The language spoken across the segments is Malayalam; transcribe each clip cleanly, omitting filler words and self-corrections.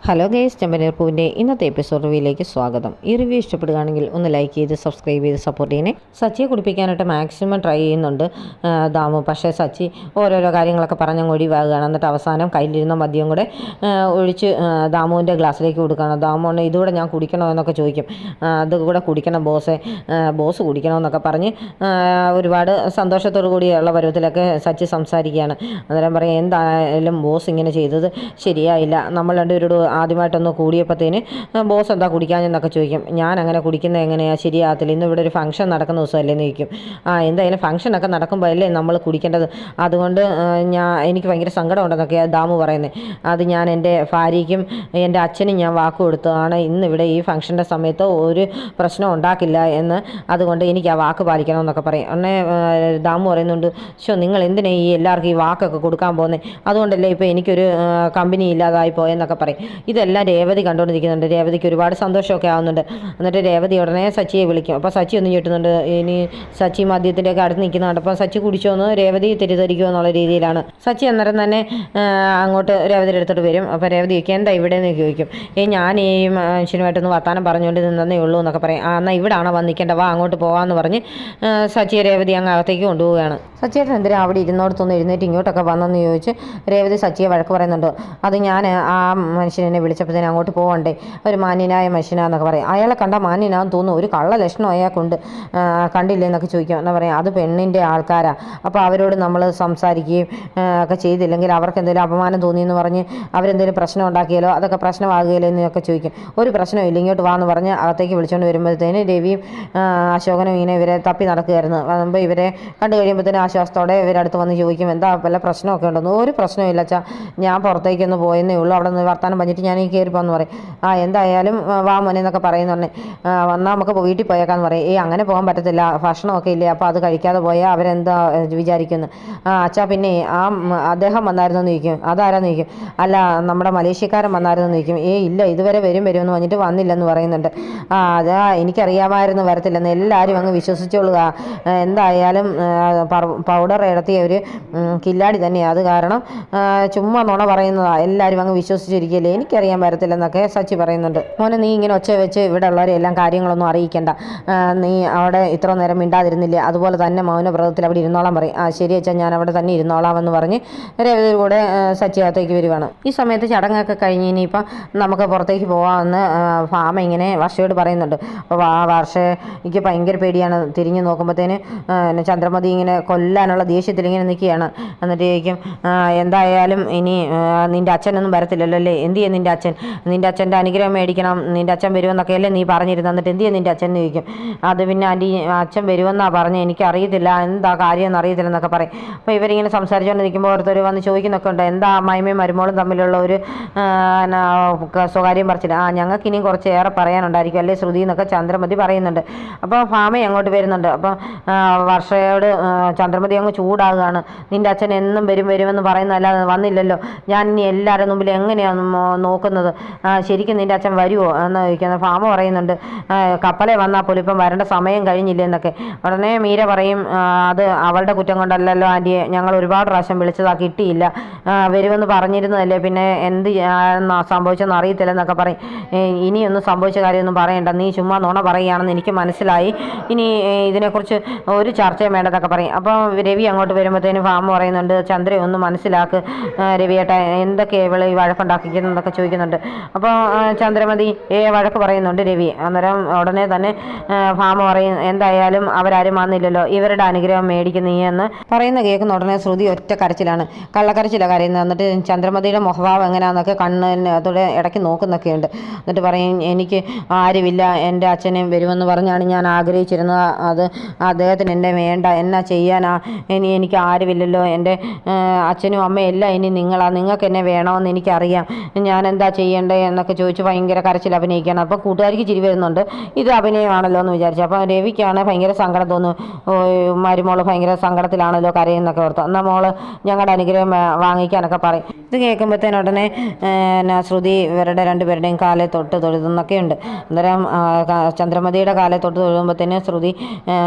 ഹലോ ഗേസ്, ചെമ്പനീർ പൂവിൻ്റെ ഇന്നത്തെ എപ്പിസോഡ് റിവ്യൂയിലേക്ക് സ്വാഗതം. ഈ റിവ്യൂ ഇഷ്ടപ്പെടുകയാണെങ്കിൽ ഒന്ന് ലൈക്ക് ചെയ്ത് സബ്സ്ക്രൈബ് ചെയ്ത് സപ്പോർട്ട് ചെയ്യണേ. സച്ചിയെ കുടിപ്പിക്കാനായിട്ട് മാക്സിമം ട്രൈ ചെയ്യുന്നുണ്ട് ദാമു. പക്ഷേ സച്ചി ഓരോരോ കാര്യങ്ങളൊക്കെ പറഞ്ഞങ്ങ് ഒഴിവാകുകയാണ്. എന്നിട്ട് അവസാനം കയ്യിലിരുന്ന മദ്യം കൂടെ ഒഴിച്ച് ദാമുവിൻ്റെ ഗ്ലാസ്സിലേക്ക് കൊടുക്കുകയാണ്. ദാമുവിന് ഇതുകൂടെ ഞാൻ കുടിക്കണോ എന്നൊക്കെ ചോദിക്കും. അതുകൂടെ കുടിക്കണം ബോസ് കുടിക്കണമെന്നൊക്കെ പറഞ്ഞ് ഒരുപാട് സന്തോഷത്തോടു കൂടിയുള്ള പരുവത്തിലൊക്കെ സച്ചി സംസാരിക്കുകയാണ്. അന്നേരം പറയും, എന്തായാലും ബോസ് ഇങ്ങനെ ചെയ്തത് ശരിയായില്ല. നമ്മൾ രണ്ടുപേരോട് ആദ്യമായിട്ടൊന്ന് കൂടിയപ്പോഴത്തേന് ബോസ് എന്താ കുടിക്കാനെന്നൊക്കെ ചോദിക്കും. ഞാൻ അങ്ങനെ കുടിക്കുന്നത് എങ്ങനെയാണ്, ശരിയാകത്തില്ല. ഇന്ന് ഇവിടെ ഒരു ഫംഗ്ഷൻ നടക്കുന്ന ദിവസമല്ലേ എന്ന് ചോദിക്കും. എന്തായാലും ഫംഗ്ഷനൊക്കെ നടക്കുമ്പോൾ അല്ലേ നമ്മൾ കുടിക്കേണ്ടത്. അതുകൊണ്ട് എനിക്ക് ഭയങ്കര സങ്കടമുണ്ടെന്നൊക്കെയാണ് ദാമു പറയുന്നത്. അത് ഞാൻ എൻ്റെ ഭാര്യയ്ക്കും എൻ്റെ അച്ഛനും ഞാൻ വാക്ക് കൊടുത്തതാണ്, ഇന്നിവിടെ ഈ ഫംഗ്ഷൻ്റെ സമയത്ത് ഒരു പ്രശ്നം ഉണ്ടാക്കില്ല എന്ന്. അതുകൊണ്ട് എനിക്ക് ആ വാക്ക് പാലിക്കണമെന്നൊക്കെ പറയും. ഉടനെ ദാമു പറയുന്നുണ്ട്, നിങ്ങൾ എന്തിനാ ഈ എല്ലാവർക്കും ഈ വാക്കൊക്കെ കൊടുക്കാൻ പോകുന്നത്? അതുകൊണ്ടല്ലേ ഇപ്പോൾ എനിക്കൊരു കമ്പനി ഇല്ലാതായി പോയെന്നൊക്കെ പറയും. ഇതെല്ലാം രേവതി കണ്ടുകൊണ്ടിരിക്കുന്നുണ്ട്. രേവതിക്ക് ഒരുപാട് സന്തോഷമൊക്കെ ആവുന്നുണ്ട്. എന്നിട്ട് രേവതി ഉടനെ സച്ചിയെ വിളിക്കും. അപ്പോൾ സച്ചി ഒന്നും ഞെട്ടുന്നുണ്ട്. ഇനി സച്ചി മദ്യത്തിൻ്റെയൊക്കെ അടുത്ത് നിൽക്കുന്നുണ്ട്. അപ്പോൾ സച്ചി കുടിച്ചോന്ന് രേവതി തെറ്റിദ്ധരിക്കുമോ എന്നുള്ള രീതിയിലാണ്. സച്ചി അന്നേരം തന്നെ അങ്ങോട്ട് രേവതിയുടെ അടുത്തോട്ട് വരും. അപ്പോൾ രേവതി ചോദിക്കും, എന്താ ഇവിടെ നിന്ന് ചോദിക്കും. ഞാൻ ഈ മനുഷ്യനുമായിട്ടൊന്ന് വർത്താനം പറഞ്ഞുകൊണ്ട് നിന്നേ ഉള്ളൂ എന്നൊക്കെ പറയും. എന്നാൽ ഇവിടെയാണോ വന്നിക്കേണ്ട, വാ അങ്ങോട്ട് പോകാമെന്ന് പറഞ്ഞ് സച്ചിയെ രേവതി അങ്ങ് അകത്തേക്ക് കൊണ്ടുപോവുകയാണ്. സച്ചിയേട്ടൻ എന്തിനാ അവിടെ ഇരുന്നോടത്തൊന്ന് എഴുന്നേറ്റ് ഇങ്ങോട്ടൊക്കെ വന്നെന്ന് ചോദിച്ച് രേവതി സച്ചിയെ വഴക്ക് പറയുന്നുണ്ട്. അത് ഞാൻ ആ മനുഷ്യനെ വിളിച്ചപ്പോഴത്തേനും അങ്ങോട്ട് പോകണ്ടേ, ഒരു മാന്യനായ മനുഷ്യനാന്നൊക്കെ പറയും. അയാളെ കണ്ടാൽ മാന്യനാന്ന് തോന്നുന്നു, ഒരു കള്ള ലക്ഷണം അയാൾക്കുണ്ട്, കണ്ടില്ലേ എന്നൊക്കെ ചോദിക്കും. എന്നാ പറയാം, അത് പെണ്ണിൻ്റെ ആൾക്കാരാണ്. അപ്പോൾ അവരോട് നമ്മൾ സംസാരിക്കുകയും ഒക്കെ ചെയ്തില്ലെങ്കിൽ അവർക്ക് എന്തെങ്കിലും അപമാനം തോന്നിയെന്ന് പറഞ്ഞ് അവരെന്തെങ്കിലും പ്രശ്നം ഉണ്ടാക്കിയാലോ, അതൊക്കെ പ്രശ്നമാകുകയില്ലോ എന്നൊക്കെ ചോദിക്കും. ഒരു പ്രശ്നമില്ല, ഇങ്ങോട്ട് വാന്ന് പറഞ്ഞ് അകത്തേക്ക് വിളിച്ചുകൊണ്ട് വരുമ്പോഴത്തേന് രവിയും അശോകനും ഇങ്ങനെ ഇവരെ തപ്പി നടക്കുകയായിരുന്നു. അപ്പോൾ ഇവരെ കണ്ടു കഴിയുമ്പോഴത്തേനും ആശ്വാസത്തോടെ ഇവരടുത്ത് വന്ന് ചോദിക്കും, എന്താ വല്ല പ്രശ്നമൊക്കെ ഉണ്ടെന്ന്. ഒരു പ്രശ്നമില്ല അച്ഛാ, ഞാൻ പുറത്തേക്കൊന്ന് പോയെന്നേ ഉള്ളൂ, അവിടെ നിന്ന് വർത്താനം പറഞ്ഞിട്ട് ഞാൻ ഈ കയറിപ്പോന്ന് പറയും. എന്തായാലും വാ മോനെ എന്നൊക്കെ പറയുന്നുണ്ട്. വന്നാൽ നമുക്ക് വീട്ടിൽ പോയേക്കാന്ന് പറയും. അങ്ങനെ പോകാൻ പറ്റത്തില്ല, ഭക്ഷണമൊക്കെ ഇല്ലേ, അപ്പോൾ അത് കഴിക്കാതെ പോയാൽ അവരെന്താ വിചാരിക്കുന്നു. അച്ഛാ പിന്നെ അദ്ദേഹം വന്നായിരുന്നെന്ന് ചോദിക്കും. അതാരാന്ന് ചോദിക്കും. അല്ല, നമ്മുടെ മലേഷ്യക്കാരൻ വന്നായിരുന്നെന്ന് ചോദിക്കും. ഇല്ല, ഇതുവരെ വരുമെന്ന് പറഞ്ഞിട്ട് വന്നില്ലെന്ന് പറയുന്നുണ്ട്. അതാ എനിക്കറിയാമായിരുന്നു വരത്തില്ലെന്ന്, എല്ലാവരും അങ്ങ് വിശ്വസിച്ചോളുക. എന്തായാലും പൗഡർ ഇടത്തിയ ഒരു കില്ലാടി തന്നെയാണ്, അത് കാരണം ചുമ്മാ നുണ പറയുന്നതാണ്, എല്ലാവരും അങ്ങ് വിശ്വസിച്ചിരിക്കുകയല്ലേ, എനിക്കറിയാൻ വരത്തില്ലെന്നൊക്കെ സച്ചി പറയുന്നുണ്ട്. മോനെ, നീ ഇങ്ങനെ ഒച്ച വെച്ച് ഇവിടെ ഉള്ളവരെ എല്ലാം കാര്യങ്ങളൊന്നും അറിയിക്കേണ്ട, നീ അവിടെ ഇത്ര നേരം മിണ്ടാതിരുന്നില്ലേ, അതുപോലെ തന്നെ മൗനവ്രതത്തിൽ അവിടെ ഇരുന്നോളാൻ പറയും. ശരി അച്ഛാ, ഞാൻ അവിടെ തന്നെ ഇരുന്നോളാമെന്ന് പറഞ്ഞ് രേവതി കൂടെ സച്ചി അകത്തേക്ക് വരുവാണ്. ഈ സമയത്ത് ചടങ്ങൊക്കെ കഴിഞ്ഞ് ഇനിയിപ്പം നമുക്ക് പുറത്തേക്ക് പോകാമെന്ന് ഭാമ ഇങ്ങനെ വർഷയോട് പറയുന്നുണ്ട്. അപ്പോൾ വർഷയ്ക്ക് ഭയങ്കര പേടിയാണ്. തിരിഞ്ഞ് നോക്കുമ്പോഴത്തേന് ചന്ദ്രമതി ഇങ്ങനെ കൊല്ലാനുള്ള ദേഷ്യത്തിൽ ഇങ്ങനെ നിൽക്കുകയാണ്. എന്നിട്ട് ചോദിക്കും, എന്തായാലും ഇനി നിൻ്റെ അച്ഛനൊന്നും വരത്തില്ലല്ലോ അല്ലേ, എന്ത് ചെയ്യും നിൻ്റെ അച്ഛൻ്റെ അനുഗ്രഹം മേടിക്കണം, നിൻ്റെ അച്ഛൻ വരുമെന്നൊക്കെ അല്ലേ നീ പറഞ്ഞിരുന്നു, എന്നിട്ട് എന്ത് ചെയ്യും നിൻ്റെ അച്ഛൻ എന്ന് ചോദിക്കും. അത് പിന്നെ അച്ഛൻ വരുമെന്നാണ് പറഞ്ഞത്, എനിക്കറിയത്തില്ല, എന്താ കാര്യം എന്നറിയത്തില്ല എന്നൊക്കെ പറയും. അപ്പോൾ ഇവരിങ്ങനെ സംസാരിച്ചുകൊണ്ട് നിൽക്കുമ്പോൾ ഓരോരുത്തർ വന്ന് ചോദിക്കുന്നൊക്കെ ഉണ്ട്, എന്താ അമ്മായിമ്മയും മരുമോളും തമ്മിലുള്ള ഒരു സ്വകാര്യം പറച്ചില്ല. ഞങ്ങൾക്ക് ഇനിയും കുറച്ചേറെ പറയാനുണ്ടായിരിക്കും അല്ലേ ശ്രുതി എന്നൊക്കെ ചന്ദ്രമതി പറയുന്നുണ്ട്. അപ്പോൾ ഭാമ അങ്ങോട്ട് വരുന്നുണ്ട്. അപ്പം വർഷയോട് ചന്ദ്രമതി അങ്ങ് ചൂടാകുകയാണ്. നിൻ്റെ അച്ഛൻ എന്നും വരുമെന്ന് പറയുന്നതല്ലാതെ വന്നില്ലല്ലോ, ഞാൻ ഇനി എല്ലാവരുടെ മുമ്പിൽ എങ്ങനെയാണ് നോക്കുന്നത്, ശരിക്കും നിൻ്റെ അച്ഛൻ വരുമോ എന്ന് ചോദിക്കുന്നത്. ഭാമ പറയുന്നുണ്ട്, കപ്പലെ വന്നാൽ പോലും ഇപ്പം വരേണ്ട സമയം കഴിഞ്ഞില്ലേ എന്നൊക്കെ. ഉടനെ മീര പറയും, അത് അവളുടെ കുറ്റം കൊണ്ടല്ലല്ലോ ആൻറ്റിയെ, ഞങ്ങൾ ഒരുപാട് പ്രാവശ്യം വിളിച്ചതാ, കിട്ടിയില്ല, വരുമെന്ന് പറഞ്ഞിരുന്നതല്ലേ, പിന്നെ എന്ത് സംഭവിച്ചെന്ന് അറിയത്തില്ലെന്നൊക്കെ പറയും. ഇനിയൊന്നും സംഭവിച്ച കാര്യമൊന്നും പറയണ്ട, നീ ചുമ്മാ നുണ പറയുകയാണെന്ന് എനിക്ക് മനസ്സിലായി, ഇനി ഇതിനെക്കുറിച്ച് ഒരു ചർച്ചയും വേണ്ടതൊക്കെ പറയും. അപ്പോൾ രവി അങ്ങോട്ട് വരുമ്പോഴത്തേനും ഭാമ പറയുന്നുണ്ട്, ചന്ദ്രയെ ഒന്ന് മനസ്സിലാക്ക് രവിയേട്ട, എന്തൊക്കെ ഇവള് ഈ വഴക്കുണ്ടാക്കിക്കുന്നതൊക്കെ ചോദിക്കുന്നുണ്ട്. അപ്പോൾ ചന്ദ്രമതി വഴക്ക് പറയുന്നുണ്ട് രവി. അന്നേരം ഉടനെ തന്നെ ഭാമ പറയും, എന്തായാലും അവരാരും വന്നില്ലല്ലോ, ഇവരുടെ അനുഗ്രഹം മേടിക്കുന്ന നീ എന്ന് പറയുന്ന കേൾക്കുന്ന ഉടനെ ശ്രുതി ഒറ്റ കരച്ചിലാണ്, കള്ളക്കരച്ചിലാണ് കരയുന്നത്. എന്നിട്ട് ചന്ദ്രമതിയുടെ മുഖഭാവം എങ്ങനെയാണെന്നൊക്കെ കണ്ണിനകത്തൂടെ ഇടയ്ക്ക് നോക്കുന്നൊക്കെയുണ്ട്. എന്നിട്ട് പറയും, എനിക്ക് ആരുമില്ല, എൻ്റെ അച്ഛനും വരുമെന്ന് പറഞ്ഞാണ് ഞാൻ ആഗ്രഹിച്ചിരുന്നത്, അത് അദ്ദേഹത്തിന് എന്നെ വേണ്ട, എന്നാ ചെയ്യാനാ, എനിക്ക് ആരുമില്ലല്ലോ, എൻ്റെ അച്ഛനും അമ്മയും എല്ലാം ഇനി നിങ്ങൾക്ക് എന്നെ വേണമെന്ന് എനിക്കറിയാം, ഞാൻ എന്താ ചെയ്യേണ്ടത് എന്നൊക്കെ ചോദിച്ച് ഭയങ്കര കരച്ചിൽ അഭിനയിക്കുകയാണ്. അപ്പോൾ കൂട്ടുകാരിക്ക് ചിരി വരുന്നുണ്ട്, ഇത് അഭിനയമാണല്ലോ എന്ന് വിചാരിച്ചു. അപ്പോൾ രവിക്കാണ് ഭയങ്കര സങ്കടം തോന്നുന്നു, മരുമോള് ഭയങ്കര സങ്കടത്തിലാണല്ലോ കരയെന്നൊക്കെ ഓർത്ത്. എന്നാൽ മോള് ഞങ്ങളുടെ അനുഗ്രഹം വാങ്ങിക്കാനൊക്കെ പറയും. ഇത് കേൾക്കുമ്പോഴത്തേനുടനെ ശ്രുതി ഇവരുടെ രണ്ടുപേരുടെയും കാലെ തൊട്ട് തൊഴുതുന്നൊക്കെ ഉണ്ട്. അന്നേരം ചന്ദ്രമതിയുടെ കാലെ തൊട്ട് തൊഴുകുമ്പോഴത്തേന് ശ്രുതി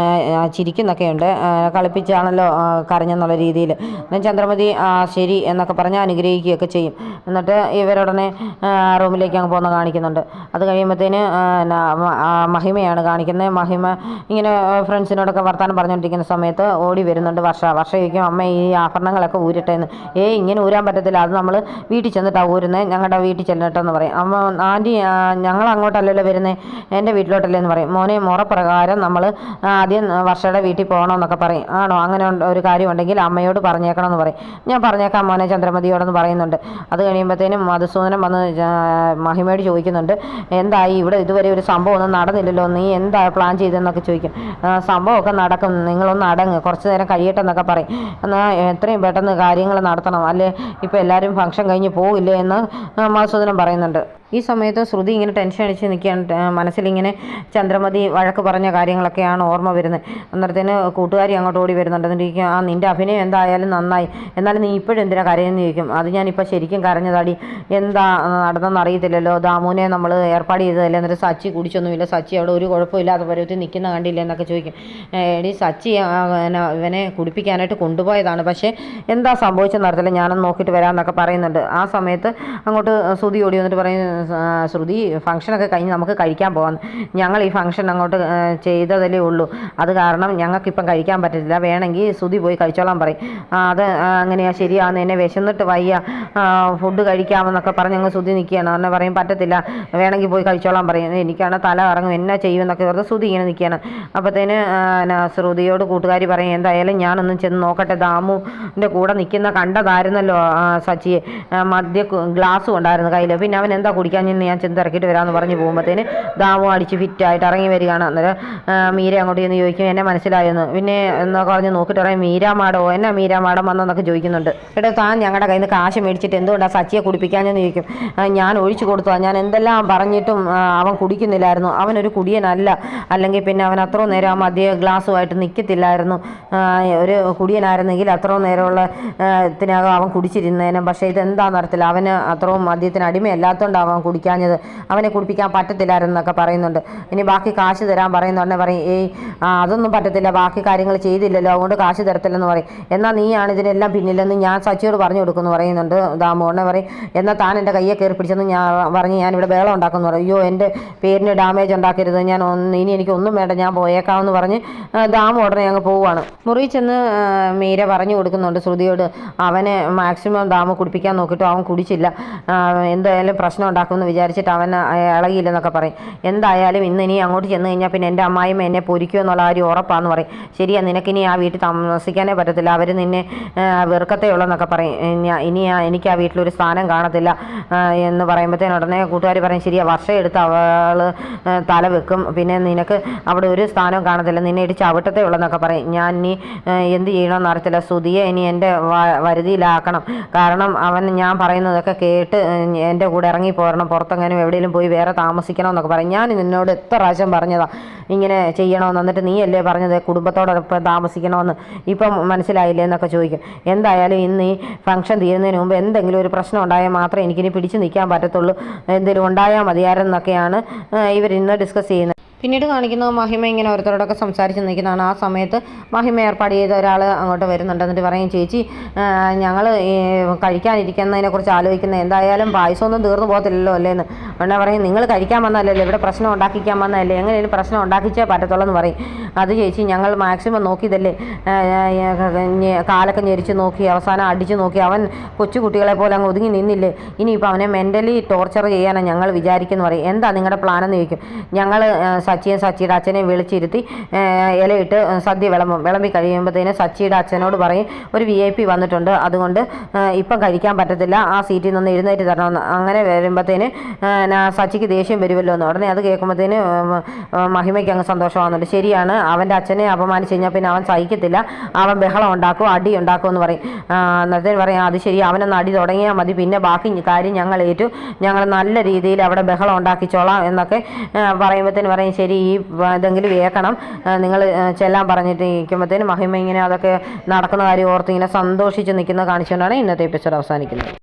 ചിരിക്കുന്നൊക്കെ ഉണ്ട്, കളിപ്പിച്ചാണല്ലോ കരഞ്ഞെന്നുള്ള രീതിയിൽ. ചന്ദ്രമതി ശരി എന്നൊക്കെ പറഞ്ഞ് അനുഗ്രഹിക്കുകയൊക്കെ ചെയ്യും. എന്നിട്ട് ഇവരുടനെ റൂമിലേക്ക് അങ്ങ് പോകുന്ന കാണിക്കുന്നുണ്ട്. അത് കഴിയുമ്പോഴത്തേന് മഹിമയാണ് കാണിക്കുന്നത്. മഹിമ ഇങ്ങനെ ഫ്രണ്ട്സിനോടൊക്കെ വർത്താനം പറഞ്ഞുകൊണ്ടിരിക്കുന്ന സമയത്ത് ഓടി വരുന്നുണ്ട് വർഷ ചോദിക്കും, അമ്മ ഈ ആഭരണങ്ങളൊക്കെ ഊരിട്ടേന്ന്. ഇങ്ങനെ ഊരാൻ പറ്റത്തില്ല, അത് നമ്മൾ വീട്ടിൽ ചെന്നിട്ടാണ് ഊരുന്നത്, ഞങ്ങളുടെ വീട്ടിൽ ചെന്നിട്ടെന്ന് പറയും. അമ്മ ആൻറ്റി ഞങ്ങൾ അങ്ങോട്ടല്ലല്ലോ വരുന്നത്, എൻ്റെ വീട്ടിലോട്ടല്ലേ എന്ന് പറയും. മോനെ മുറപ്രകാരം നമ്മൾ ആദ്യം വർഷയുടെ വീട്ടിൽ പോകണമെന്നൊക്കെ പറയും. ആണോ, അങ്ങനെ ഒരു കാര്യമുണ്ടെങ്കിൽ അമ്മയോട് പറഞ്ഞേക്കണം എന്ന് പറയും. ഞാൻ പറഞ്ഞേക്കാം മോനെ ചന്ദ്രമതിയോടെന്ന് പറയുന്നുണ്ട്. അത് കഴിയുമ്പോഴത്തേനും മധുസൂദനം വന്ന് മഹിമയോട് ചോദിക്കുന്നുണ്ട്, എന്തായി ഇവിടെ ഇതുവരെ ഒരു സംഭവം ഒന്നും നടന്നില്ലല്ലോ, നീ എന്താ പ്ലാൻ ചെയ്തതെന്നൊക്കെ ചോദിക്കും. സംഭവമൊക്കെ നടക്കും, നിങ്ങളൊന്ന് അടങ്ങ്, കുറച്ച് നേരം കഴിയട്ടെ എന്നൊക്കെ പറയും. എന്നാൽ എത്രയും പെട്ടെന്ന് കാര്യങ്ങൾ നടത്തണം, അല്ലേ ഇപ്പോൾ എല്ലാവരും ഫംഗ്ഷൻ കഴിഞ്ഞ് പോകില്ലേ എന്ന് മധുസൂദനം പറയുന്നുണ്ട്. ഈ സമയത്ത് ശ്രുതി ഇങ്ങനെ ടെൻഷൻ അടിച്ച് നിൽക്കുകയാണ്. മനസ്സിലിങ്ങനെ ചന്ദ്രമതി വഴക്ക് പറഞ്ഞ കാര്യങ്ങളൊക്കെയാണ് ഓർമ്മ വരുന്നത്. അന്നേരത്തേന് കൂട്ടുകാരി അങ്ങോട്ട് ഓടി വരുന്നുണ്ട്. എന്നിട്ട് നിൻ്റെ അഭിനയം എന്തായാലും നന്നായി, എന്നാലും നീ ഇപ്പോഴും എന്തിനാ കരയെന്ന് ചോദിക്കും. അത് ഞാനിപ്പോൾ ശരിക്കും കരഞ്ഞതാടി, എന്താ നടന്നെന്ന് അറിയത്തില്ലല്ലോ, ദാമുവിനെ നമ്മൾ ഏർപ്പാട് ചെയ്തതല്ലേ, എന്നിട്ട് സച്ചി കുടിച്ചൊന്നുമില്ല, സച്ചി അവിടെ ഒരു കുഴപ്പമില്ലാത്ത പരുവത്തിൽ നിൽക്കുന്ന കണ്ടില്ല എന്നൊക്കെ ചോദിക്കും. എടി സച്ചി ഇവനെ കുടിപ്പിക്കാനായിട്ട് കൊണ്ടുപോയതാണ്, പക്ഷേ എന്താ സംഭവിച്ചെന്ന് അറിയത്തില്ല, ഞാനൊന്ന് നോക്കിയിട്ട് വരാമെന്നൊക്കെ പറയുന്നുണ്ട്. ആ സമയത്ത് അങ്ങോട്ട് ശ്രുതി ഓടി വന്നിട്ട് പറയും, ശ്രുതി ഫംഗ്ഷനൊക്കെ കഴിഞ്ഞ് നമുക്ക് കഴിക്കാൻ പോകാം, ഞങ്ങൾ ഈ ഫംഗ്ഷൻ അങ്ങോട്ട് ചെയ്തതല്ലേ ഉള്ളൂ, അത് കാരണം ഞങ്ങൾക്കിപ്പം കഴിക്കാൻ പറ്റില്ല, വേണമെങ്കിൽ ശ്രുതി പോയി കഴിച്ചോളാൻ പറയും. അത് അങ്ങനെയാ, ശരിയാന്ന്, എന്നെ വിശന്നിട്ട് വയ്യ, ഫുഡ് കഴിക്കാമെന്നൊക്കെ പറഞ്ഞ് ഞങ്ങൾ ശ്രുതി നിൽക്കുകയാണ്. അങ്ങനെ പറയും പറ്റത്തില്ല, വേണമെങ്കിൽ പോയി കഴിച്ചോളാൻ പറയും. എനിക്കാണ് തല ഇറങ്ങും, എന്നാ ചെയ്യുമെന്നൊക്കെ വെറുതെ ശ്രുതി ഇങ്ങനെ നിൽക്കുകയാണ്. അപ്പോഴത്തേന് ശ്രുതിയോട് കൂട്ടുകാരി പറയും, എന്തായാലും ഞാനൊന്നും ചെന്ന് നോക്കട്ടെ, ദാമുവിൻ്റെ കൂടെ നിൽക്കുന്ന കണ്ടതായിരുന്നല്ലോ സച്ചിയെ, മദ്യ ഗ്ലാസ്സും ഉണ്ടായിരുന്നു കയ്യിൽ, പിന്നെ അവൻ എന്താ കുടിക്കാൻ ഞാൻ ചെന്ന് തിരക്കിയിട്ട് വരാമെന്ന് പറഞ്ഞ് പോകുമ്പോഴത്തേന് ദാമു അടിച്ച് ഫിറ്റായിട്ട് ഇറങ്ങി വരികയാണ്. അന്നേരം മീര അങ്ങോട്ട് ചെന്ന് ചോദിക്കും, എന്നെ മനസ്സിലായെന്ന്. പിന്നെ എന്നൊക്കെ പറഞ്ഞ് നോക്കിയിട്ട് പറയും, മീര മാഡോ, എന്നാ മീര മാഡം വന്നെന്നൊക്കെ ചോദിക്കുന്നുണ്ട്. എടോ താൻ ഞങ്ങളുടെ കയ്യിൽ നിന്ന് കാശ് മേടിച്ചിട്ട് എന്തുകൊണ്ടാണ് സച്ചിയെ കുടിപ്പിക്കാനെന്ന് ചോദിക്കും. ഞാൻ ഒഴിച്ചു കൊടുത്തതാണ്, ഞാൻ എന്തെല്ലാം പറഞ്ഞിട്ടും അവൻ കുടിക്കുന്നില്ലായിരുന്നു, അവനൊരു കുടിയനല്ല, അല്ലെങ്കിൽ പിന്നെ അവൻ അത്രയും നേരം ആ മദ്യ ഗ്ലാസ്സുമായിട്ട് നിൽക്കത്തില്ലായിരുന്നു, ഒരു കുടിയനായിരുന്നെങ്കിൽ അത്രയും നേരമുള്ള ത്തിനകം അവൻ കുടിച്ചിരുന്നേനും. പക്ഷേ ഇതെന്താണെന്ന് അറിയത്തില്ല, അവന് അത്രയും മദ്യത്തിന് അടിമയല്ലാത്തതുകൊണ്ട് അവൻ കുടിക്കാഞ്ഞത്, അവനെ കുടിപ്പിക്കാൻ പറ്റത്തില്ലായിരുന്നൊക്കെ പറയുന്നുണ്ട്. ഇനി ബാക്കി കാശ് തരാൻ പറയുന്നുണ്ടെങ്കിൽ പറയും, അതൊന്നും പറ്റത്തില്ല, ബാക്കി കാര്യങ്ങൾ ചെയ്തില്ലല്ലോ, അതുകൊണ്ട് കാശ് തരത്തില്ലെന്ന് പറയും. എന്നാൽ നീയാണ് ഇതിനെല്ലാം പിന്നിലെന്ന് ഞാൻ സച്ചിയോട് പറഞ്ഞു കൊടുക്കുമെന്ന് പറയുന്നുണ്ട്. ദാമോണ്ണെ പറയും, എന്നാൽ താൻ എൻ്റെ കയ്യെ കയറി പിടിച്ചെന്ന് ഞാൻ പറഞ്ഞ് ഞാനിവിടെ ബേളം ഉണ്ടാക്കുമെന്ന് പറയും. അയ്യോ എൻ്റെ പേരിന് ഡാമേജ് ഉണ്ടാക്കരുത്, ഇനി എനിക്കൊന്നും വേണ്ട, ഞാൻ പോയേക്കാമെന്ന് പറഞ്ഞ് ദാമു ഉടനെ അങ്ങ് പോവുകയാണ്. മുറിയിൽ ചെന്ന് മീര പറഞ്ഞു കൊടുക്കുന്നുണ്ട് ശ്രുതിയോട്, അവനെ മാക്സിമം ദാമു കുടിപ്പിക്കാൻ നോക്കിയിട്ടും അവൻ കുടിച്ചില്ല, എന്തായാലും പ്രശ്നം ഉണ്ടാക്കുമെന്ന് വിചാരിച്ചിട്ട് അവൻ ഇളകിയില്ലെന്നൊക്കെ പറയും. എന്തായാലും ഇനി അങ്ങോട്ട് ചെന്ന് കഴിഞ്ഞാൽ പിന്നെ എൻ്റെ അമ്മായിമ്മ എന്നെ പൊരിക്കുമോ എന്നുള്ള കാര്യം ഉറപ്പാന്ന് പറയും. ശരിയാ, നിനക്കിനി ആ വീട്ടിൽ താമസിക്കാനേ പറ്റത്തില്ല, അവർ നിന്നെ വെറുക്കത്തേ ഉള്ളെന്നൊക്കെ പറയും. ഇനി എനിക്ക് ആ വീട്ടിലൊരു സ്ഥാനം കാണത്തില്ല എന്ന് പറയുമ്പോഴത്തേന് ഉടനെ കൂട്ടുകാർ പറയും, ശരിയാ, വർഷം എടുത്ത് അവൾ തല വെക്കും, പിന്നെ നിനക്ക് അവിടെ ഒരു സ്ഥാനവും കാണത്തില്ല, നിന്നെ ഇടിച്ച് ചവിട്ടത്തേ ഉള്ളെന്നൊക്കെ പറയും. ഞാൻ ഇനി എന്ത് ചെയ്യണമെന്ന് അറിയത്തില്ല, ശ്രുതിയെ ഇനി എൻ്റെ വരുതിയിലാക്കണം, കാരണം അവൻ ഞാൻ പറയുന്നതൊക്കെ കേട്ട് എൻ്റെ കൂടെ ഇറങ്ങി പോരണം, പുറത്തെങ്ങാനും എവിടെയെങ്കിലും പോയി വേറെ താമസിക്കണമെന്നൊക്കെ പറയും. ഞാൻ നിന്നോട് എത്ര പ്രാവശ്യം പറഞ്ഞതാ ഇങ്ങനെ ചെയ്യണമെന്ന്, എന്നിട്ട് നീയല്ലേ പറഞ്ഞത് കുടുംബത്തോടൊപ്പം താമസിക്കണമെന്ന്, ഇപ്പം മനസ്സിലായില്ലേ എന്നൊക്കെ ചോദിക്കും. എന്തായാലും ഇന്ന് ഈ ഫംഗ്ഷൻ തീരുന്നതിന് മുമ്പ് എന്തെങ്കിലും ഒരു പ്രശ്നം ഉണ്ടായാൽ മാത്രമേ എനിക്കിനി പിടിച്ചു നിൽക്കാൻ പറ്റത്തുള്ളൂ, എന്തെങ്കിലും ഉണ്ടായാൽ മതിയായിരുന്നൊക്കെയാണ് ഇവർ ഇന്ന് ഡിസ്കസ് ചെയ്യുന്നത്. പിന്നീട് കാണിക്കുന്നത് മഹിമ ഇങ്ങനെ ഓരോരുത്തരോടൊക്കെ സംസാരിച്ച് നിൽക്കുന്നതാണ്. ആ സമയത്ത് മഹിമ ഏർപ്പാട് ചെയ്ത ഒരാൾ അങ്ങോട്ട് വരുന്നുണ്ട്. എന്നിട്ട് പറയും, ചേച്ചി ഞങ്ങൾ കഴിക്കാനിരിക്കുന്നതിനെക്കുറിച്ച് ആലോചിക്കുന്നത്, എന്തായാലും പായസമൊന്നും തീർന്നു പോകത്തില്ലല്ലോ അല്ലേന്ന്. ഉടനെ പറയും, നിങ്ങൾ കഴിക്കാൻ വന്നതല്ലേ, ഇവിടെ പ്രശ്നം ഉണ്ടാക്കിക്കാൻ വന്നതല്ലേ, എങ്ങനെയും പ്രശ്നം ഉണ്ടാക്കിച്ചേ പറ്റത്തുള്ളൂ എന്ന് പറയും. അത് ചേച്ചി ഞങ്ങൾ മാക്സിമം നോക്കിയതല്ലേ, കാലൊക്കെ ഞെരിച്ച് നോക്കി, അവസാനം അടിച്ച് നോക്കി, അവൻ കൊച്ചു കുട്ടികളെ പോലെ അങ്ങ് ഒതുങ്ങി നിന്നില്ലേ, ഇനിയിപ്പോൾ അവനെ മെൻ്റലി ടോർച്ചർ ചെയ്യാനാണ് ഞങ്ങൾ വിചാരിക്കുന്നു പറയും. എന്താ നിങ്ങളുടെ പ്ലാനെന്ന് ചോദിക്കും. ഞങ്ങൾ സച്ചിയും സച്ചിയുടെ അച്ഛനെയും വിളിച്ചിരുത്തി ഇലയിട്ട് സദ്യ വിളമ്പി കഴിയുമ്പോഴത്തേന് സച്ചിയുടെ അച്ഛനോട് പറയും, ഒരു VIP വന്നിട്ടുണ്ട്, അതുകൊണ്ട് ഇപ്പം കഴിക്കാൻ പറ്റത്തില്ല, ആ സീറ്റിൽ നിന്ന് എഴുന്നേറ്റ് തരണമെന്ന്. അങ്ങനെ വരുമ്പോഴത്തേന് സച്ചിക്ക് ദേഷ്യം വരുമല്ലോ എന്ന്. ഉടനെ അത് കേൾക്കുമ്പോഴത്തേന് മഹിമയ്ക്ക് അങ്ങ് സന്തോഷമാകുന്നുണ്ട്. ശരിയാണ്, അവൻ്റെ അച്ഛനെ അപമാനിച്ച് കഴിഞ്ഞാൽ പിന്നെ അവൻ സഹിക്കത്തില്ല, അവൻ ബഹളം ഉണ്ടാക്കും, അടി ഉണ്ടാക്കും എന്ന് പറയും. അന്നേരത്തേന് പറയും, അത് ശരി, അവനൊന്ന് അടി തുടങ്ങിയാൽ മതി, പിന്നെ ബാക്കി കാര്യം ഞങ്ങൾ ഏറ്റു, ഞങ്ങൾ നല്ല രീതിയിൽ അവിടെ ബഹളം ഉണ്ടാക്കിച്ചോളാം എന്നൊക്കെ പറയുമ്പോഴത്തേന് പറയും, ശരി, ഈ ഇതെങ്കിലും കേൾക്കണം, നിങ്ങൾ ചെല്ലാൻ പറഞ്ഞിട്ട് ഇരിക്കുമ്പോഴത്തേന് മഹിമ ഇങ്ങനെ അതൊക്കെ നടക്കുന്ന കാര്യം ഓർത്ത് ഇങ്ങനെ സന്തോഷിച്ച് നിൽക്കുന്നത് കാണിച്ചുകൊണ്ടാണ് ഇന്നത്തെ എപ്പിസോഡ് അവസാനിക്കുന്നത്.